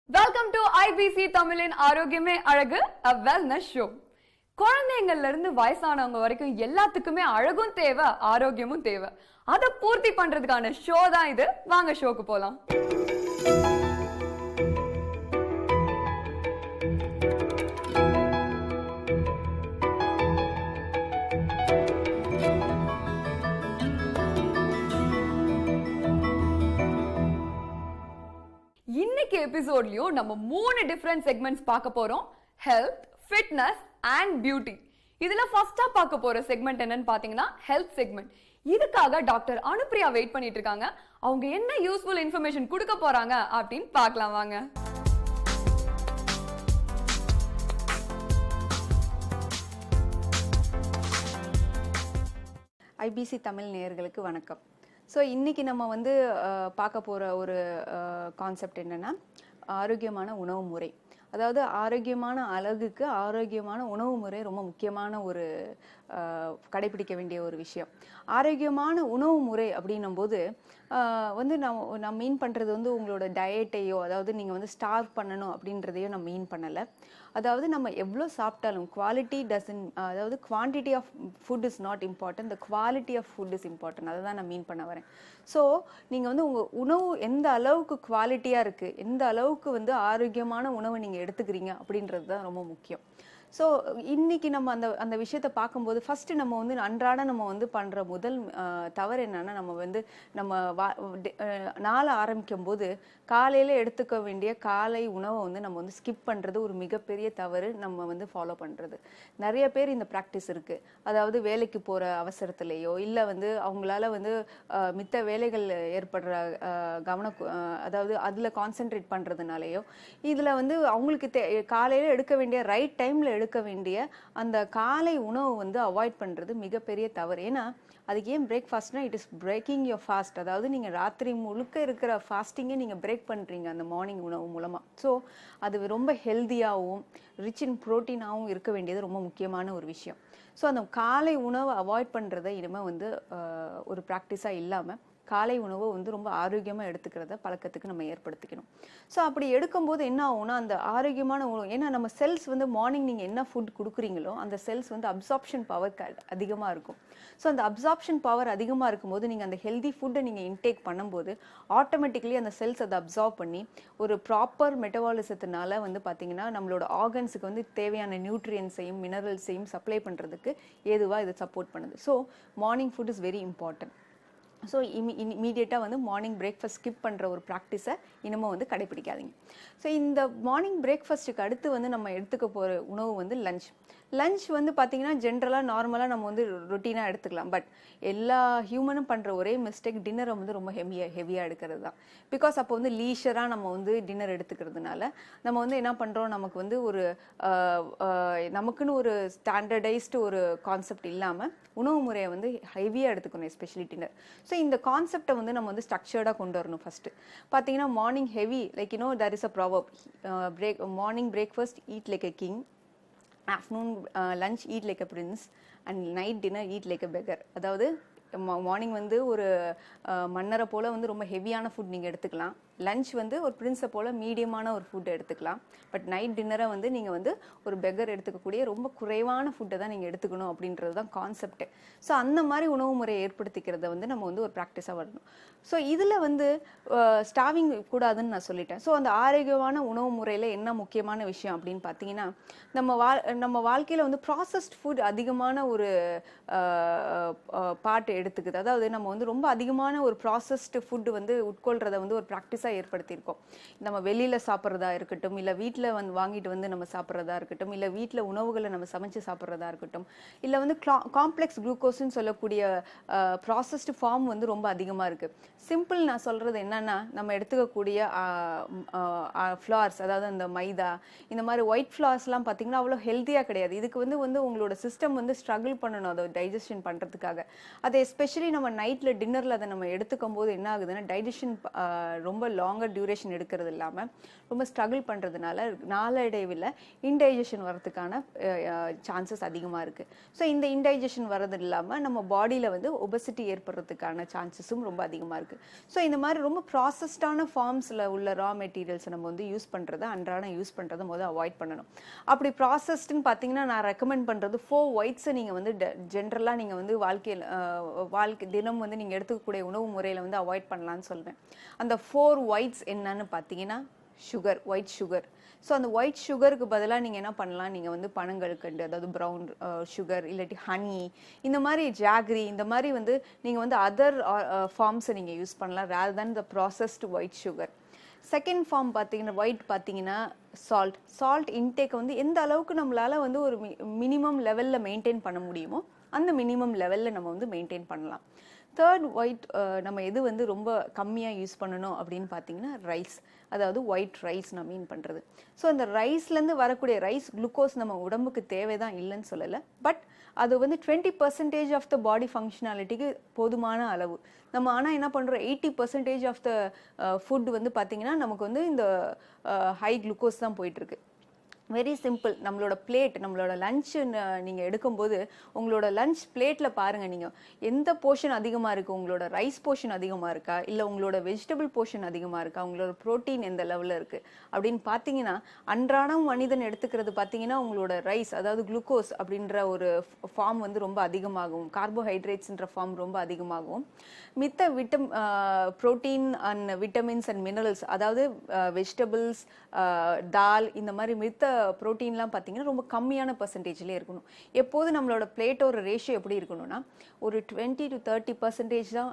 Welcome to IBC தமிழின் ஆரோக்கியமே அழகு a wellness show. குழந்தைங்கள்ல இருந்து வயசானவங்க வரைக்கும் எல்லாத்துக்குமே அழகும் தேவை, ஆரோக்கியமும் தேவை. அதை பூர்த்தி பண்றதுக்கான ஷோ தான் இது. வாங்க ஷோக்கு போலாம். இன்னைக்கு எபிசோட்லயும் நம்ம 3 டிஃபரண்ட் செக்மெண்ட்ஸ் பார்க்க போறோம். Health, fitness and beauty. இதுல ஃபர்ஸ்டா பார்க்க போற செக்மெண்ட் என்னன்னு பாத்தீங்கன்னா ஹெல்த் செக்மெண்ட். இதுக்காக டாக்டர் அனுப்ரியா வெயிட் பண்ணிட்டு இருக்காங்க. அவங்க என்ன யூஸ்ஃபுல் இன்ஃபர்மேஷன் கொடுக்க போறாங்க அப்படின்னு பார்க்கலாம் வாங்க. ஐபிசி தமிழ் நேயர்களுக்கு வணக்கம். ஸோ இன்றைக்கி நம்ம வந்து பார்க்க போகிற ஒரு கான்செப்ட் என்னென்னா ஆரோக்கியமான உணவு முறை. அதாவது ஆரோக்கியமான அழகுக்கு ஆரோக்கியமான உணவு முறை ரொம்ப முக்கியமான ஒரு கடைபிடிக்க வேண்டிய ஒரு விஷயம். ஆரோக்கியமான உணவு முறை அப்படின்னும் போது வந்து நான் மீன் பண்ணுறது வந்து உங்களோட டயட்டையோ, அதாவது நீங்கள் வந்து ஸ்டார்வ் பண்ணணும் அப்படின்றதையோ நான் மீன் பண்ணலை. அதாவது நம்ம எவ்வளோ சாப்பிட்டாலும் குவாலிட்டி அதாவது quantity of food is not important, the quality of food is important. அதை தான் நான் மீன் பண்ண வரேன். ஸோ நீங்கள் வந்து உங்கள் உணவு எந்த அளவுக்கு குவாலிட்டியாக இருக்குது, எந்த அளவுக்கு வந்து ஆரோக்கியமான உணவை நீங்கள் எடுத்துக்கிறீங்க அப்படின்றது தான் ரொம்ப முக்கியம். ஸோ இன்றைக்கி நம்ம அந்த விஷயத்தை பார்க்கும்போது ஃபஸ்ட்டு நம்ம வந்து அன்றாட நம்ம வந்து பண்ணுற முதல் தவறு என்னென்னா, நம்ம நாளை ஆரம்பிக்கும் போது காலையில் எடுத்துக்க வேண்டிய காலை உணவை வந்து நம்ம வந்து ஸ்கிப் பண்ணுறது ஒரு மிகப்பெரிய தவறு. நம்ம வந்து ஃபாலோ பண்ணுறது நிறைய பேர் இந்த ப்ராக்டிஸ் இருக்குது. அதாவது வேலைக்கு போகிற அவசரத்துலேயோ, இல்லை வந்து அவங்களால வந்து மித்த வேலைகள் ஏற்படுற அதாவது அதில் கான்சென்ட்ரேட் பண்ணுறதுனாலையோ, இதில் வந்து அவங்களுக்கு காலையில் எடுக்க வேண்டிய ரைட் டைமில் எடுக்க வேண்டிய அந்த காலை உணவு வந்து அவாய்ட் பண்ணுறது மிகப்பெரிய தவறு. ஏன்னா அதுக்கு ஏன் பிரேக்ஃபாஸ்ட்னா, it is breaking your fast. அதாவது நீங்கள் ராத்திரி முழுக்க இருக்கிற ஃபாஸ்டிங்கை நீங்கள் பிரேக் பண்ணுறீங்க அந்த மார்னிங் உணவு மூலமாக. ஸோ அது ரொம்ப ஹெல்த்தியாகவும் ரிச் இன் ப்ரோட்டீனாகவும் இருக்க வேண்டியது ரொம்ப முக்கியமான ஒரு விஷயம். ஸோ அந்த காலை உணவை அவாய்ட் பண்ணுறதை இனிமேல் வந்து ஒரு ப்ராக்டிஸாக இல்லாமல் காலை உணவை வந்து ரொம்ப ஆரோக்கியமாக எடுத்துக்கிறத பழக்கத்துக்கு நம்ம ஏற்படுத்திக்கணும். ஸோ அப்படி எடுக்கும்போது என்ன ஆகும்னா, அந்த ஆரோக்கியமான உணவு, ஏன்னா நம்ம செல்ஸ் வந்து மார்னிங் நீங்கள் என்ன ஃபுட் கொடுக்குறீங்களோ அந்த செல்ஸ் வந்து அப்சார்ப்ஷன் பவர் அதிகமாக இருக்கும். ஸோ அந்த அப்சார்ப்ஷன் பவர் அதிகமாக இருக்கும்போது நீங்கள் அந்த ஹெல்தி ஃபுட்டை நீங்கள் இன்டேக் பண்ணும்போது ஆட்டோமேட்டிக்கலி அந்த செல்ஸ் அதை அப்சார்ப் பண்ணி ஒரு ப்ராப்பர் மெட்டபாலிசத்தினால வந்து பார்த்திங்கன்னா நம்மளோட ஆர்கன்ஸுக்கு வந்து தேவையான நியூட்ரியன்ஸையும் மினரல்ஸையும் சப்ளை பண்ணுறதுக்கு ஏதுவாக இது சப்போர்ட் பண்ணுது. So morning food is very important. So இமீடியட்டாக வந்து மார்னிங் பிரேக்ஃபாஸ்ட் ஸ்கிப் பண்ணுற ஒரு ப்ராக்டிஸை இனிமேல் வந்து கடைப்பிடிக்காதீங்க. ஸோ இந்த மார்னிங் பிரேக்ஃபாஸ்ட்டுக்கு அடுத்து வந்து நம்ம எடுத்துக்க போகிற உணவு வந்து லஞ்ச் வந்து பார்த்திங்கன்னா ஜென்ரலாக நார்மலாக நம்ம வந்து ரொட்டீனாக எடுத்துக்கலாம். பட் எல்லா ஹியூமனும் பண்ணுற ஒரே மிஸ்டேக் டின்னரை வந்து ரொம்ப ஹெவியாக எடுக்கிறது தான். பிகாஸ் அப்போ வந்து லீஷராக நம்ம வந்து டின்னர் எடுத்துக்கிறதுனால நம்ம வந்து என்ன பண்ணுறோம், நமக்கு வந்து ஒரு நமக்குன்னு ஒரு ஸ்டாண்டர்டைஸ்டு ஒரு கான்செப்ட் இல்லாமல் உணவு முறையை வந்து ஹெவியாக எடுத்துக்கணும், எஸ்பெஷலி டின்னர். ஸோ இந்த கான்செப்டை வந்து நம்ம வந்து ஸ்ட்ரக்சர்டாக கொண்டு வரணும். ஃபஸ்ட்டு பார்த்தீங்கன்னா morning heavy, like there is a proverb, morning breakfast eat like a king, afternoon lunch eat like a prince, and night dinner eat like a beggar. அதாவது மார்னிங் வந்து ஒரு மன்னரை போல் வந்து ரொம்ப ஹெவியான ஃபுட் நீங்கள் எடுத்துக்கலாம். லஞ்ச் வந்து ஒரு பிரின்ஸை போல் மீடியமான ஒரு ஃபுட் எடுத்துக்கலாம். பட் நைட் டின்னரை வந்து நீங்கள் வந்து ஒரு பெக்கர் எடுத்துக்கக்கூடிய ரொம்ப குறைவான ஃபுட்டை தான் நீங்கள் எடுத்துக்கணும் அப்படின்றது தான் கான்செப்ட்டு. ஸோ அந்த மாதிரி உணவு முறையை ஏற்படுத்திக்கிறத வந்து நம்ம வந்து ஒரு ப்ராக்டிஸாக வரணும். ஸோ இதில் வந்து ஸ்டாவிங் கூடாதுன்னு நான் சொல்லிட்டேன். ஸோ அந்த ஆரோக்கியமான உணவு முறையில் என்ன முக்கியமான விஷயம் அப்படின்னு பார்த்தீங்கன்னா, நம்ம வாழ்க்கையில் வந்து ப்ராசஸ்ட் ஃபுட் அதிகமான ஒரு பார்ட் எடுத்துக்குது. அதாவது நம்ம வந்து ரொம்ப அதிகமான ஒரு ப்ராசஸ்டு ஃபுட்டு வந்து உட்கொள்றதை வந்து ஒரு ப்ராக்டிஸாக ஏற்படுத்தியிருக்கோம். நம்ம வெளியில் சாப்பிட்றதா இருக்கட்டும், இல்லை வீட்டில் வந்து வாங்கிட்டு வந்து நம்ம சாப்பிட்றதா இருக்கட்டும், இல்லை வீட்டில் உணவுகளை நம்ம சமைச்சு சாப்பிட்றதா இருக்கட்டும், இல்லை வந்து காம்ப்ளெக்ஸ் குளுக்கோஸ்ன்னு சொல்லக்கூடிய ப்ராசஸ்டு ஃபார்ம் வந்து ரொம்ப அதிகமாக இருக்குது. சிம்பிள் நான் சொல்கிறது என்னென்னா, நம்ம எடுத்துக்கக்கூடிய ஃப்ளார்ஸ், அதாவது அந்த மைதா, இந்த மாதிரி ஒயிட் ஃப்ளார்ஸ்லாம் பார்த்திங்கன்னா அவ்வளோ ஹெல்த்தியாக கிடையாது. இதுக்கு வந்து உங்களோட சிஸ்டம் வந்து ஸ்ட்ரகிள் ஸ்ட்ரகிள் பண்ணணும் அதை டைஜஷன் பண்ணுறதுக்காக. அதை எஸ்பெஷலி நம்ம நைட்டில் டின்னரில் அதை நம்ம எடுத்துக்கும் போது என்ன ஆகுதுன்னா டைஜஷன் ரொம்ப லாங்கர் டியூரேஷன் எடுக்கிறது இல்லாமல் ரொம்ப ஸ்ட்ரகிள் பண்ணுறதுனால நாளடைவில் இன்டைஜஷன் வரதுக்கான சான்சஸ் அதிகமாக இருக்குது. ஸோ இந்த இன்டைஜஷன் வரது இல்லாமல் நம்ம பாடியில் வந்து ஒபசிட்டி ஏற்படுறதுக்கான சான்சஸும் ரொம்ப அதிகமாக இருக்குது. ஸோ இந்த மாதிரி ரொம்ப ப்ராசஸ்டான ஃபார்ம்ஸில் உள்ள ரா மெட்டீரியல்ஸை நம்ம வந்து யூஸ் பண்ணுறதை அன்றாடம் யூஸ் பண்ணுறதை முதல்ல அவாய்ட் பண்ணணும். அப்படி ப்ராசஸ்டுன்னு பார்த்தீங்கன்னா நான் ரெக்கமெண்ட் பண்ணுறது 4 whites நீங்கள் வந்து ஜென்ரலாக நீங்கள் வந்து வாழ்க்கை தினம் வந்து நீங்கள் எடுத்துக்கக்கூடிய உணவு முறையில் வந்து அவாய்ட் பண்ணலான்னு சொல்வேன். அந்த 4 whites என்னன்னு பார்த்தீங்கன்னா சுகர், ஒயிட் சுகர். ஸோ அந்த ஒயிட் சுகருக்கு பதிலாக நீங்கள் என்ன பண்ணலாம், நீங்கள் வந்து பனங்கற்கண்டு, அதாவது ப்ரௌன் சுகர், இல்லாட்டி ஹனி, இந்த மாதிரி ஜாகரி, இந்த மாதிரி வந்து நீங்கள் வந்து அதர் ஃபார்ம்ஸை நீங்கள் யூஸ் பண்ணலாம் rather than the processed white sugar. Second form பார்த்தீங்கன்னா ஒயிட் பார்த்தீங்கன்னா சால்ட் இன்டேக் வந்து எந்த அளவுக்கு நம்மளால் வந்து ஒரு மினிமம் லெவலில் மெயின்டைன் பண்ண முடியுமோ அந்த மினிமம் லெவலில் நம்ம வந்து மெயின்டைன் பண்ணலாம். தேர்ட் ஒயிட் நம்ம எது வந்து ரொம்ப கம்மியாக யூஸ் பண்ணணும் அப்படின்னு பார்த்தீங்கன்னா ரைஸ், அதாவது ஒயிட் ரைஸ் நான் மீன் பண்ணுறது. ஸோ அந்த ரைஸ்லேருந்து வரக்கூடிய ரைஸ் குளுக்கோஸ் நம்ம உடம்புக்கு தேவைதான் இல்லைன்னு சொல்லலை, பட் அது வந்து 20% ஆஃப் த பாடி ஃபங்க்ஷனாலிட்டிக்கு போதுமான அளவு. நம்ம ஆனால் என்ன பண்ணுறோம், 80% ஆஃப் த ஃபுட் வந்து பார்த்திங்கன்னா நமக்கு வந்து இந்த ஹை குளுக்கோஸ் தான் போயிட்டுருக்கு. Very simple. நம்மளோட பிளேட், நம்மளோட லஞ்சு நீங்கள் எடுக்கும்போது உங்களோட லஞ்ச் பிளேட்டில் பாருங்கள், நீங்கள் எந்த போர்ஷன் அதிகமாக இருக்குது, உங்களோட ரைஸ் போர்ஷன் அதிகமாக இருக்கா, இல்லை உங்களோட வெஜிடபிள் போர்ஷன் அதிகமாக இருக்கா, உங்களோட ப்ரோட்டீன் எந்த லெவலில் இருக்குது அப்படின்னு பார்த்தீங்கன்னா அன்றாடம் மனிதன் எடுத்துக்கிறது பார்த்தீங்கன்னா உங்களோட ரைஸ், அதாவது குளுக்கோஸ் அப்படின்ற ஒரு ஃபார்ம் வந்து ரொம்ப அதிகமாகும், கார்போஹைட்ரேட்ஸ்ன்ற ஃபார்ம் ரொம்ப அதிகமாகும். மித்த protein and vitamins and minerals, அதாவது வெஜிடபிள்ஸ், தால், இந்த மாதிரி மித்த ப்ரோட்டீன்லாம் பார்த்தீங்கன்னா ரொம்ப கம்மியான பர்சன்டேஜ்லேயே இருக்கணும். எப்போது நம்மளோட பிளேட்டோட ரேஷியோ எப்படி இருக்கணும்னா ஒரு 20 to 30% தான்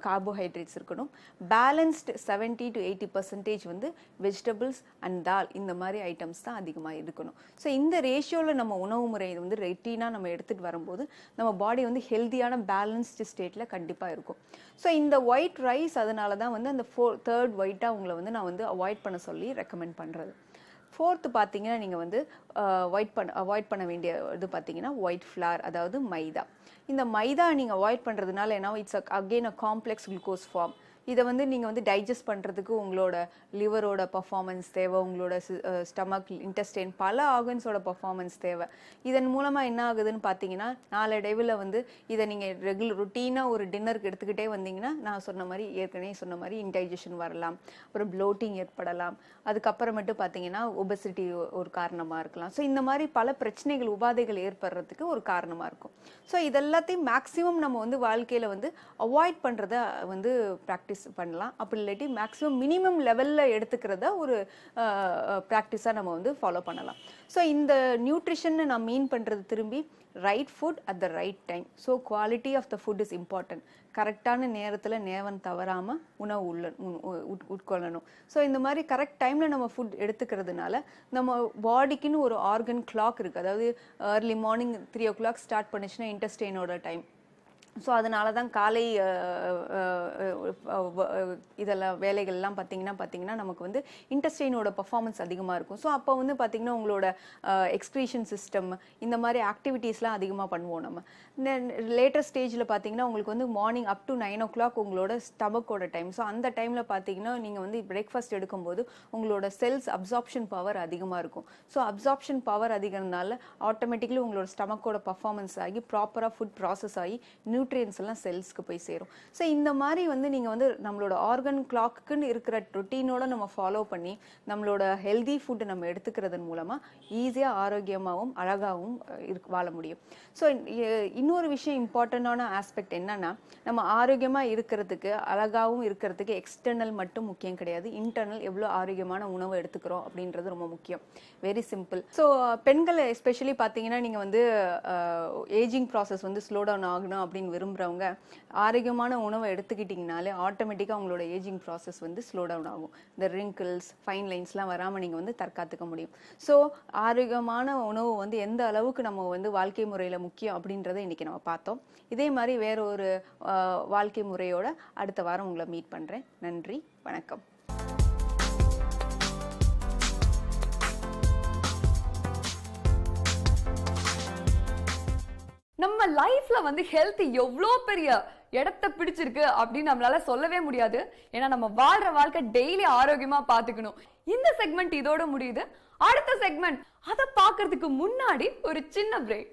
கார்போஹைட்ரேட்ஸ் இருக்கணும். பேலன்ஸ்டு 70 to 80% வந்து வெஜிடபிள்ஸ் அண்ட் தால், இந்த மாதிரி ஐட்டம்ஸ் தான் அதிகமாக இருக்கணும். ஸோ இந்த ரேஷியோவில் நம்ம உணவு முறை வந்து ரெட்டினாக நம்ம எடுத்துகிட்டு வரும்போது நம்ம பாடி வந்து ஹெல்த்தியான பேலன்ஸ்டு ஸ்டேட்டில் கண்டிப்பாக இருக்கும். ஸோ இந்த ஒயிட் ரைஸ் அதனால தான் வந்து அந்த தேர்ட் ஒயிட்டாக உங்களை வந்து நான் வந்து அவாய்ட் பண்ண சொல்லி ரெக்கமெண்ட் பண்ணுறது. ஃபோர்த்து பார்த்தீங்கன்னா நீங்கள் வந்து அவாய்ட் பண்ண வேண்டிய இது பார்த்தீங்கன்னா ஒயிட் ஃப்ளார், அதாவது மைதா. இந்த மைதா நீங்கள் அவாய்ட் பண்ணுறதுனால ஏன்னா it's again a complex glucose form. இதை வந்து நீங்கள் வந்து டைஜஸ்ட் பண்ணுறதுக்கு உங்களோட லிவரோட பர்ஃபார்மன்ஸ் தேவை, உங்களோட ஸ்டமக், இன்டெஸ்டைன், பல ஆர்கன்ஸோட பர்ஃபார்மன்ஸ் தேவை. இதன் மூலமாக என்ன ஆகுதுன்னு பார்த்தீங்கன்னா நாளடைவில் வந்து இதை நீங்கள் ருட்டீனாக ஒரு டின்னருக்கு எடுத்துக்கிட்டே வந்தீங்கன்னா நான் சொன்ன மாதிரி ஏற்கனவே சொன்ன மாதிரி இன்டைஜஷன் வரலாம், அப்புறம் ப்ளோட்டிங் ஏற்படலாம், அதுக்கப்புறமேட்டு பார்த்தீங்கன்னா ஒபசிட்டி ஒரு காரணமாக இருக்கலாம். ஸோ இந்த மாதிரி பல பிரச்சனைகள், உபாதைகள் ஏற்படுறதுக்கு ஒரு காரணமாக இருக்கும். ஸோ இதெல்லாத்தையும் மேக்ஸிமம் நம்ம வந்து வாழ்க்கையில் வந்து அவாய்ட் பண்ணுறத வந்து ப்ராக்டிஸ் பண்ணலாம். அப்படி இல்லாட்டி மேக்ஸிமம் மினிமம் லெவலில் எடுத்துக்கிறத ஒரு ப்ராக்டிஸாக நம்ம வந்து ஃபாலோ பண்ணலாம். ஸோ இந்த நியூட்ரிஷன் நான் மீன் பண்ணுறது திரும்பி right food at the right time. So quality of the food is important. கரெக்டான நேரத்தில் நேரம் தவறாமல் உணவு உட்கொள்ளணும். ஸோ இந்த மாதிரி கரெக்ட் டைமில் நம்ம ஃபுட் எடுத்துக்கிறதுனால நம்ம பாடிக்குன்னு ஒரு ஆர்கன் கிளாக் இருக்குது. அதாவது ஏர்லி மார்னிங் 3 o'clock ஸ்டார்ட் பண்ணிச்சுன்னா இன்டெஸ்டைனோட டைம். ஸோ அதனால தான் காலை இதெல்லாம் வேலைகள்லாம் பார்த்தீங்கன்னா நமக்கு வந்து இன்டெஸ்டைனோட பர்ஃபார்மன்ஸ் அதிகமாக இருக்கும். ஸோ அப்போ வந்து பார்த்திங்கன்னா உங்களோட எக்ஸ்க்ரீஷன் சிஸ்டம், இந்த மாதிரி ஆக்டிவிட்டீஸ்லாம் அதிகமாக பண்ணுவோம். நம்ம லேட்டர் ஸ்டேஜில் பார்த்தீங்கன்னா உங்களுக்கு வந்து மார்னிங் அப் டு 9 o'clock உங்களோட ஸ்டமக்கோட டைம். ஸோ அந்த டைமில் பார்த்தீங்கன்னா நீங்கள் வந்து பிரேக்ஃபாஸ்ட் எடுக்கும்போது உங்களோட செல்ஸ் அப்சார்ப்ஷன் பவர் அதிகமாக இருக்கும். ஸோ அப்சார்ப்ஷன் பவர் அதிகம்னால ஆட்டோமேட்டிக்கலி உங்களோட ஸ்டமக்கோட பர்ஃபார்மன்ஸ் ஆகி ப்ராப்பராக ஃபுட் ப்ராசஸ் ஆகி நியூட்ரியன்ஸ் எல்லாம் செல்ஸ்க்கு போய் சேரும். ஸோ இந்த மாதிரி வந்து நீங்கள் வந்து நம்மளோட ஆர்கன் கிளாக்குன்னு இருக்கிற ரொட்டீனோட நம்ம ஃபாலோ பண்ணி நம்மளோட ஹெல்தி ஃபுட்டு நம்ம எடுத்துக்கிறதன் மூலமாக ஈஸியாக ஆரோக்கியமாகவும் அழகாகவும் வாழ முடியும். ஸோ இன்னொரு விஷயம் இம்பார்ட்டண்டான ஆஸ்பெக்ட் என்னன்னா, நம்ம ஆரோக்கியமாக இருக்கிறதுக்கு அழகாகவும் இருக்கிறதுக்கு எக்ஸ்டர்னல் மட்டும் முக்கியம் கிடையாது, இன்டர்னல் எவ்வளோ ஆரோக்கியமான உணவு எடுத்துக்கிறோம் அப்படின்றது ரொம்ப முக்கியம். Very simple. ஸோ பெண்கள் எஸ்பெஷலி பார்த்தீங்கன்னா நீங்கள் வந்து ஏஜிங் ப்ராசஸ் வந்து ஸ்லோ டவுன் ஆகணும் அப்படின்னு விரும்புகிறவங்க ஆரோக்கியமான உணவை எடுத்துக்கிட்டிங்கனாலே ஆட்டோமேட்டிக்காக உங்களோட ஏஜிங் ப்ராசஸ் வந்து ஸ்லோ டவுன் ஆகும். இந்த ரிங்கிள்ஸ், ஃபைன் லைன்ஸ்லாம் வராமல் நீங்கள் வந்து தற்காத்துக்க முடியும். ஸோ ஆரோக்கியமான உணவு வந்து எந்த அளவுக்கு நம்ம வந்து வாழ்க்கை முறையில் முக்கியம் அப்படின்றத இன்றைக்கி நம்ம பார்த்தோம். இதே மாதிரி வேற ஒரு வாழ்க்கை முறையோட அடுத்த வாரம் உங்களை மீட் பண்ணுறேன். நன்றி, வணக்கம். நம்ம லைஃப்ல வந்து ஹெல்த் எவ்வளோ பெரிய இடத்த பிடிச்சிருக்கு அப்படின்னு நம்மளால சொல்லவே முடியாது. ஏன்னா நம்ம வாழ்ற வாழ்க்கை டெய்லி ஆரோக்கியமா பாத்துக்கணும். இந்த செக்மெண்ட் இதோட முடியுது. அடுத்த செக்மெண்ட் அதை பார்க்கிறதுக்கு முன்னாடி ஒரு சின்ன break.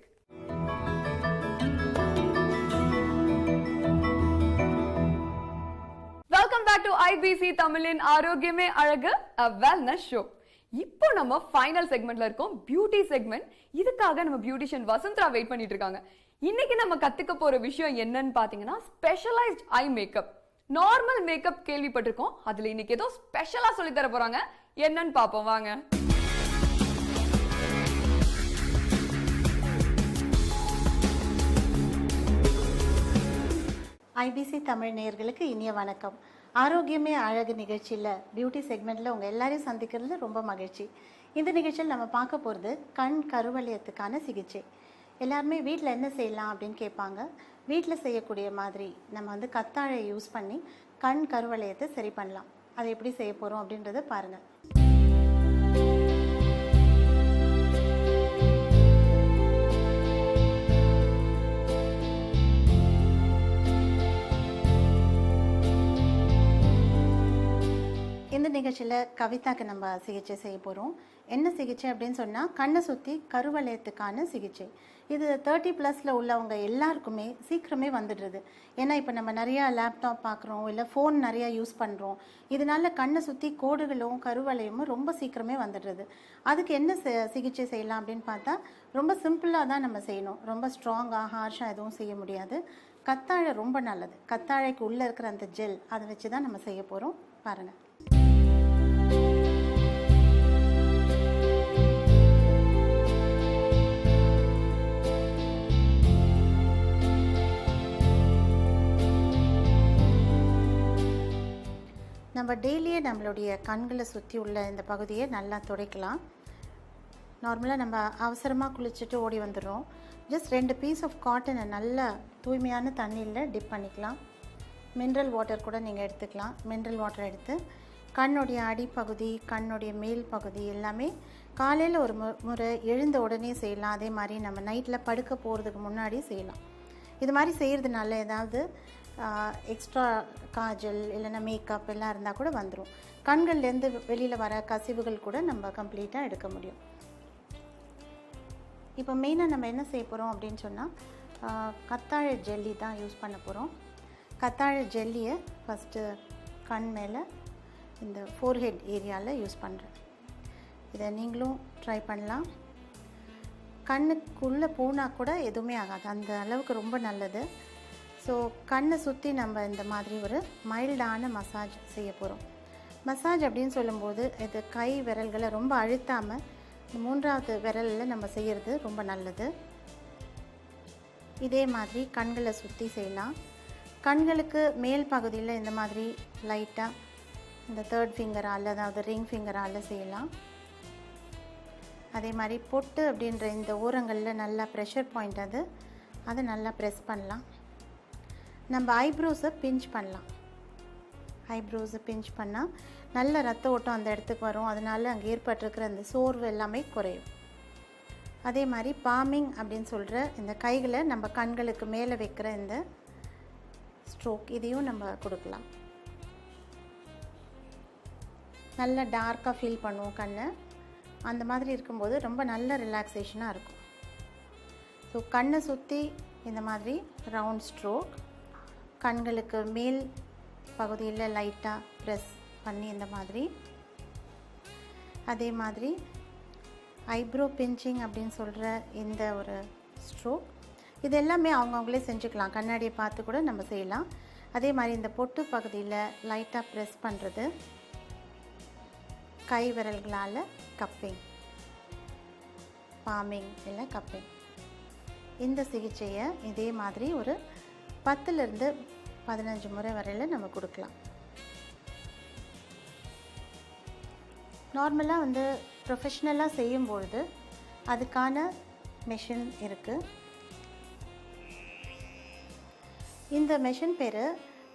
Welcome back to IBC தமிழின் ஆரோக்கியமே அழகு, a wellness show. இப்போ நம்ம ஃபைனல் செக்மெண்ட்ல இருக்கோம், பியூட்டி செக்மெண்ட். இதுக்காக நம்ம பியூட்டிஷியன் வசந்தரா வெயிட் பண்ணிட்டு இருக்காங்க. இன்னைக்கு நம்ம கத்துக்க போற விஷயம் என்னன்னு பாத்தீங்கன்னா specialised eye makeup. Normal makeup கேள்விப்பட்டிருக்கோம், அதுல இன்னைக்கு ஏதோ ஸ்பெஷலா சொல்லி தர போறாங்க. என்னன்னு பாப்போம் வாங்க. ஐபிசி தமிழ் நேயர்களுக்கு இனிய வணக்கம். ஆரோக்கியமே அழகு நிகழ்ச்சியில் பியூட்டி செக்மெண்ட்டில் உங்கள் எல்லாரையும் சந்திக்கிறது ரொம்ப மகிழ்ச்சி. இந்த நிகழ்ச்சியில் நம்ம பார்க்க போகிறது கண் கருவளையத்துக்கான சிகிச்சை. எல்லாருமே வீட்டில் என்ன செய்யலாம் அப்படின்னு கேட்பாங்க. வீட்டில் செய்யக்கூடிய மாதிரி நம்ம வந்து கத்தாழை யூஸ் பண்ணி கண் கருவளையத்தை சரி பண்ணலாம். அதை எப்படி செய்ய போகிறோம் அப்படின்றத பாருங்கள். இந்த நிகழ்ச்சியில் கவிதாக்கு நம்ம சிகிச்சை செய்ய போகிறோம். என்ன சிகிச்சை அப்படின்னு சொன்னால் கண்ணை சுற்றி கருவளையத்துக்கான சிகிச்சை. இது 30+ உள்ளவங்க எல்லாருக்குமே சீக்கிரமே வந்துடுறது. ஏன்னா இப்போ நம்ம நிறையா லேப்டாப் பார்க்குறோம், இல்லை ஃபோன் நிறையா யூஸ் பண்ணுறோம். இதனால கண்ணை சுற்றி கோடுகளும் கருவளையமும் ரொம்ப சீக்கிரமே வந்துடுறது. அதுக்கு என்ன சிகிச்சை செய்யலாம் அப்படின்னு பார்த்தா ரொம்ப சிம்பிளாக தான் நம்ம செய்யணும். ரொம்ப ஸ்ட்ராங்காக ஹார்ஷாக எதுவும் செய்ய முடியாது. கத்தாழை ரொம்ப நல்லது. கத்தாழைக்கு உள்ளே இருக்கிற அந்த ஜெல் அதை வச்சு தான் நம்ம செய்ய போகிறோம். பாருங்கள். நம்ம டெய்லியே நம்மளுடைய கண்களை சுற்றி உள்ள இந்த பகுதியை நல்லா துடைக்கலாம். நார்மலாக நம்ம அவசரமாக குளிச்சுட்டு ஓடி வந்துடுறோம். ஜஸ்ட் 2 பீஸ் ஆஃப் காட்டனை நல்லா தூய்மையான தண்ணியில் டிப் பண்ணிக்கலாம். மினரல் வாட்டர் கூட நீங்கள் எடுத்துக்கலாம். மினரல் வாட்டர் எடுத்து கண்ணுடைய அடிப்பகுதி, கண்ணுடைய மேல் பகுதி எல்லாமே காலையில் ஒரு முறை எழுந்த உடனே செய்யலாம். அதே மாதிரி நம்ம நைட்டில் படுக்க போகிறதுக்கு முன்னாடி செய்யலாம். இது மாதிரி செய்கிறதுனால ஏதாவது எக்ஸ்ட்ரா காஜல் இல்லைன்னா மேக்கப் எல்லாம் இருந்தால் கூட வந்துடும். கண்கள்லேருந்து வெளியில் வர கசிவுகள் கூட நம்ம கம்ப்ளீட்டாக எடுக்க முடியும். இப்போ மெயினாக நம்ம என்ன செய்ய போகிறோம் அப்படின்னு சொன்னால் கத்தாழை ஜெல்லி தான் யூஸ் பண்ண போகிறோம். கத்தாழை ஜெல்லியை ஃபஸ்ட்டு கண் மேலே இந்த ஃபோர்ஹெட் ஏரியாவில் யூஸ் பண்ணுறேன். இதை நீங்களும் ட்ரை பண்ணலாம். கண்ணுக்குள்ளே போனால் கூட எதுவுமே ஆகாது, அந்த அளவுக்கு ரொம்ப நல்லது. ஸோ கண்ணை சுற்றி நம்ம இந்த மாதிரி ஒரு மைல்டான மசாஜ் செய்ய போகிறோம். மசாஜ் அப்படின்னு சொல்லும்போது இது கை விரல்களை ரொம்ப அழுத்தாமல் 3வது விரலில் நம்ம செய்கிறது ரொம்ப நல்லது. இதே மாதிரி கண்களை சுற்றி செய்யலாம். கண்களுக்கு மேல் பகுதியில் இந்த மாதிரி லைட்டாக இந்த 3rd ஃபிங்கரால், அதாவது ரிங் ஃபிங்கரால் செய்யலாம். அதே மாதிரி பொட்டு அப்படின்ற இந்த ஓரங்களில் நல்லா ப்ரெஷர் பாயிண்ட் அதை நல்லா ப்ரெஸ் பண்ணலாம். நம்ம ஐப்ரோஸை பிஞ்ச் பண்ணலாம். ஐப்ரோஸை பிஞ்ச் பண்ணால் நல்ல ரத்த ஓட்டம் அந்த இடத்துக்கு வரும். அதனால் அங்கே ஏற்பட்டிருக்கிற அந்த சோர்வு எல்லாமே குறையும். அதே மாதிரி பாமிங் அப்படின்னு சொல்கிற இந்த கைகளை நம்ம கண்களுக்கு மேலே வைக்கிற இந்த ஸ்ட்ரோக், இதையும் நம்ம கொடுக்கலாம். நல்லா டார்க்காக ஃபீல் பண்ணுவோம் கண்ணை. அந்த மாதிரி இருக்கும்போது ரொம்ப நல்ல ரிலாக்ஸேஷனாக இருக்கும். ஸோ கண்ணை சுற்றி இந்த மாதிரி ரவுண்ட் ஸ்ட்ரோக், கண்களுக்கு மேல் பகுதியில் லைட்டாக ப்ரெஸ் பண்ணி இந்த மாதிரி. அதே மாதிரி ஐப்ரோ பிஞ்சிங் அப்படின்னு சொல்கிற இந்த ஒரு ஸ்ட்ரோக், இது எல்லாமே அவங்கவுங்களே செஞ்சுக்கலாம். கண்ணாடியை பார்த்து கூட நம்ம செய்யலாம். அதே மாதிரி இந்த பொட்டு பகுதியில் லைட்டாக ப்ரெஸ் பண்ணுறது, கை விரல்களால் கப்பிங், பாமிங் இல்லை கப்பிங். இந்த சிகிச்சையை இதே மாதிரி ஒரு 10லிருந்து 15 முறை வரையில் நம்ம கொடுக்கலாம். நார்மலாக வந்து ப்ரொஃபஷ்னலாக செய்யும்பொழுது அதுக்கான மெஷின் இருக்குது. இந்த மெஷின் பேர்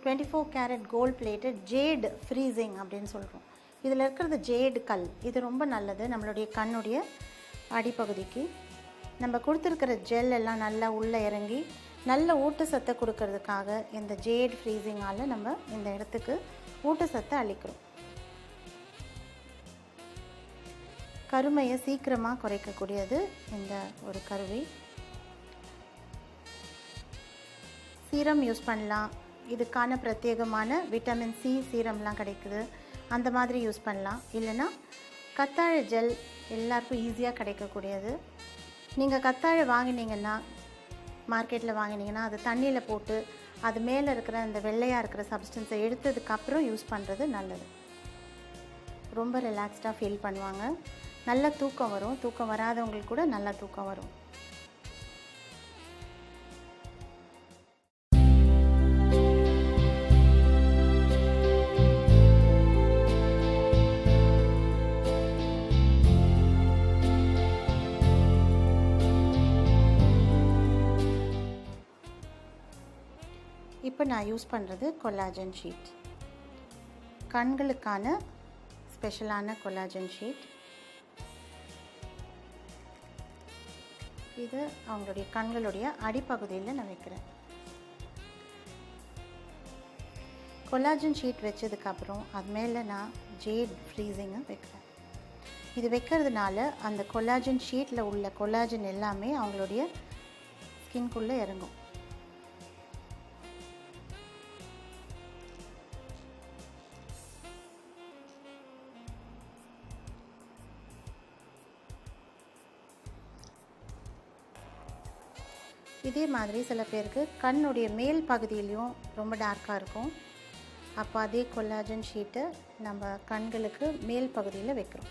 24 carat gold plated jade freezing அப்படின்னு சொல்கிறோம். இதில் இருக்கிறது ஜேடு கல். இது ரொம்ப நல்லது நம்மளுடைய கண்ணுடைய அடிப்பகுதிக்கு. நம்ம கொடுத்துருக்கிற ஜெல் எல்லாம் நல்லா உள்ளே இறங்கி நல்ல ஊட்டச்சத்தை கொடுக்கறதுக்காக இந்த ஜேட் ஃப்ரீசிங்கால் நம்ம இந்த இடத்துக்கு ஊட்டச்சத்தை அளிக்கிறோம். கருமையை சீக்கிரமாக குறைக்கக்கூடியது இந்த ஒரு கருவி. சீரம் யூஸ் பண்ணலாம். இதுக்கான பிரத்யேகமான விட்டமின் சி சீரம்லாம் கிடைக்குது, அந்த மாதிரி யூஸ் பண்ணலாம். இல்லைன்னா கத்தாழை ஜெல் எல்லாருக்கும் ஈஸியாக கிடைக்கக்கூடியது. நீங்கள் கத்தாழை வாங்கினீங்கன்னா, மார்க்கெட்டில் வாங்கினீங்கன்னா அது தண்ணியில் போட்டு அது மேலே இருக்கிற அந்த வெள்ளையாக இருக்கிற சப்ஸ்டன்ஸை எடுத்ததுக்கப்புறம் யூஸ் பண்ணுறது நல்லது. ரொம்ப ரிலாக்ஸ்டாக ஃபீல் பண்ணுவாங்க. நல்ல தூக்கம் வரும். தூக்கம் வராதவங்களுக்கு கூட நல்லா தூக்கம் வரும். இப்போ நான் யூஸ் பண்ணுறது கொலாஜன் ஷீட். கண்களுக்கான ஸ்பெஷலான கொலாஜன் ஷீட். இது அவங்களுடைய கண்களுடைய அடிப்பகுதியில் நான் வைக்கிறேன். கொலாஜன் ஷீட் வச்சதுக்கப்புறம் அது மேலே நான் ஜேட் ஃப்ரீசிங்கை வைக்கிறேன். இது வைக்கிறதுனால அந்த கொலாஜன் ஷீட்டில் உள்ள கொலாஜன் எல்லாமே அவங்களுடைய ஸ்கின்குள்ளே இறங்கும். இதே மாதிரி சில பேருக்கு கண்ணுடைய மேல் பகுதியிலையும் ரொம்ப டார்க்காக இருக்கும். அப்போ அதே கொலாஜன் ஷீட்டை நம்ம கண்களுக்கு மேல் பகுதியில் வைக்கிறோம்.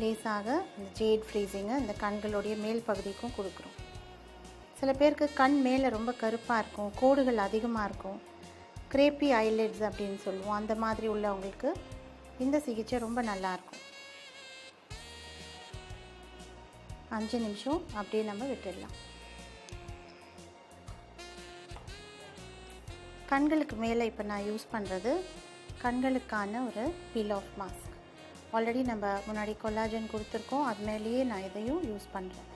லேசாக இந்த ஜேட் ஃப்ரீசிங்கை இந்த கண்களுடைய மேல் பகுதிக்கும் கொடுக்குறோம். சில பேருக்கு கண் மேலே ரொம்ப கருப்பாக இருக்கும், கோடுகள் அதிகமாக இருக்கும், கிரேப்பி ஐலிட்ஸ் அப்படின்னு சொல்லுவோம். அந்த மாதிரி உள்ளவங்களுக்கு இந்த சிகிச்சை ரொம்ப நல்லாயிருக்கும். 5 நிமிஷம் அப்படியே நம்ம விட்டுடலாம். கண்களுக்கு மேலே இப்போ நான் யூஸ் பண்ணுறது கண்களுக்கான ஒரு பீல் ஆஃப் மாஸ்க். ஆல்ரெடி நம்ம முன்னாடி கொலாஜன் கொடுத்துருக்கோம், அது மேலேயே நான் இதையும் யூஸ் பண்ணுறேன்.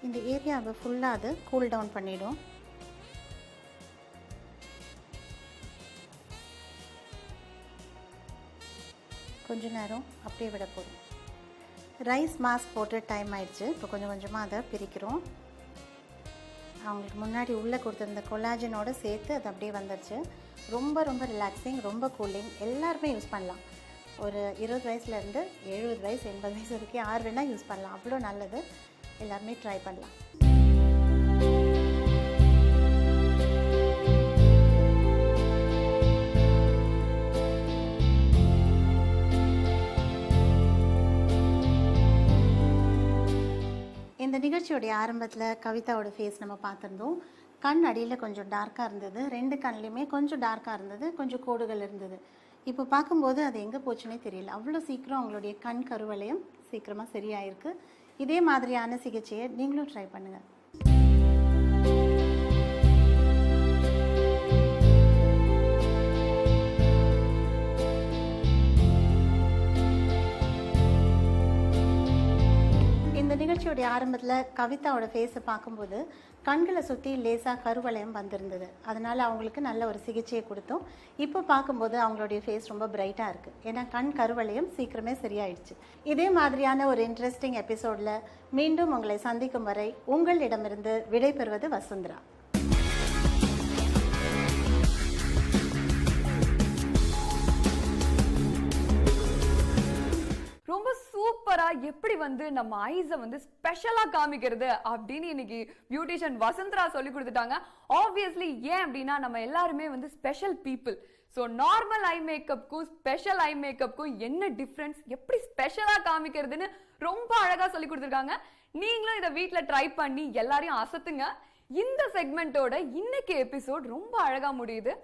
இந்த ஏரியாவை ஃபுல்லாக அது கூல் டவுன் பண்ணிடும். கொஞ்ச நேரம் அப்படியே விட போதும். ரைஸ் மாஸ்க் போட்டு டைம் ஆயிடுச்சு. இப்போ கொஞ்சம் கொஞ்சமாக அதை பிரிக்கிறோம். அவங்களுக்கு முன்னாடி உள்ளே கொடுத்துருந்த கொலாஜனோடு சேர்த்து அது அப்படியே வந்துடுச்சு. ரொம்ப ரொம்ப ரிலாக்ஸிங், ரொம்ப கூலிங். எல்லாருமே யூஸ் பண்ணலாம். ஒரு 20 வயசுலேருந்து 70 வயசு 80 வயசு வரைக்கும் யார் வேணால் யூஸ் பண்ணலாம். அவ்வளோ நல்லது. எல்லாருமே ட்ரை பண்ணலாம். இந்த நிகழ்ச்சியோடைய ஆரம்பத்தில் கவிதாவோட ஃபேஸ் நம்ம பார்த்துருந்தோம். கண் அடியில் கொஞ்சம் டார்க்காக இருந்தது, 2 கண்லேயுமே கொஞ்சம் டார்க்காக இருந்தது, கொஞ்சம் கோடுகள் இருந்தது. இப்போ பார்க்கும்போது அது எங்கே போச்சுன்னே தெரியல. அவ்வளோ சீக்கிரம் அவங்களுடைய கண் கருவளையம் சீக்கிரமாக சரியாயிருக்கு. இதே மாதிரியான சிகிச்சையை நீங்களும் ட்ரை பண்ணுங்கள். இந்த நிகழ்ச்சியோடைய ஆரம்பத்தில் கவிதாவோட ஃபேஸை பார்க்கும்போது கண்களை சுற்றி லேசாக கருவளையம் வந்திருந்தது. அதனால் அவங்களுக்கு நல்ல ஒரு சிகிச்சையை கொடுத்தோம். இப்போ பார்க்கும்போது அவங்களுடைய ஃபேஸ் ரொம்ப பிரைட்டாக இருக்குது. ஏன்னா கண் கருவளையம் சீக்கிரமே சரியாயிடுச்சு. இதே மாதிரியான ஒரு இன்ட்ரெஸ்டிங் எபிசோடில் மீண்டும் உங்களை சந்திக்கும் வரை உங்களிடமிருந்து விடைபெறுவது வசுந்தரா. ரொம்ப சூப்பரா எப்படி வந்து நம்ம ஐஸை வந்து ஸ்பெஷலா காமிக்கிறது அப்படின்னு இன்னைக்கு பியூட்டிஷியன் வசுந்தரா சொல்லி கொடுத்துட்டாங்க. ஆப்வியஸ்லி ஏன் அப்படின்னா நம்ம எல்லாருமே வந்து special people. So normal eye மேக்கப்புக்கும் ஸ்பெஷல் ஐ மேக்கப்புக்கும் என்ன டிஃப்ரென்ஸ், எப்படி ஸ்பெஷலா காமிக்கிறதுன்னு ரொம்ப அழகா சொல்லி கொடுத்துருக்காங்க. நீங்களும் இதை வீட்டில் ட்ரை பண்ணி எல்லாரையும் அசத்துங்க. இந்த செக்மெண்டோட இன்னைக்கு எபிசோட் ரொம்ப அழகா முடியுது.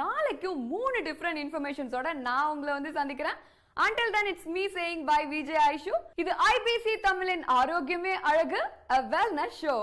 நாளைக்கும் 3 டிஃப்ரெண்ட் இன்ஃபர்மேஷன்ஸோட நான் உங்களை வந்து சந்திக்கிறேன். Until then, it's me saying bye, VJ Aishu. இது IBC தமிழின் ஆரோக்கியமே அழகு, a wellness show.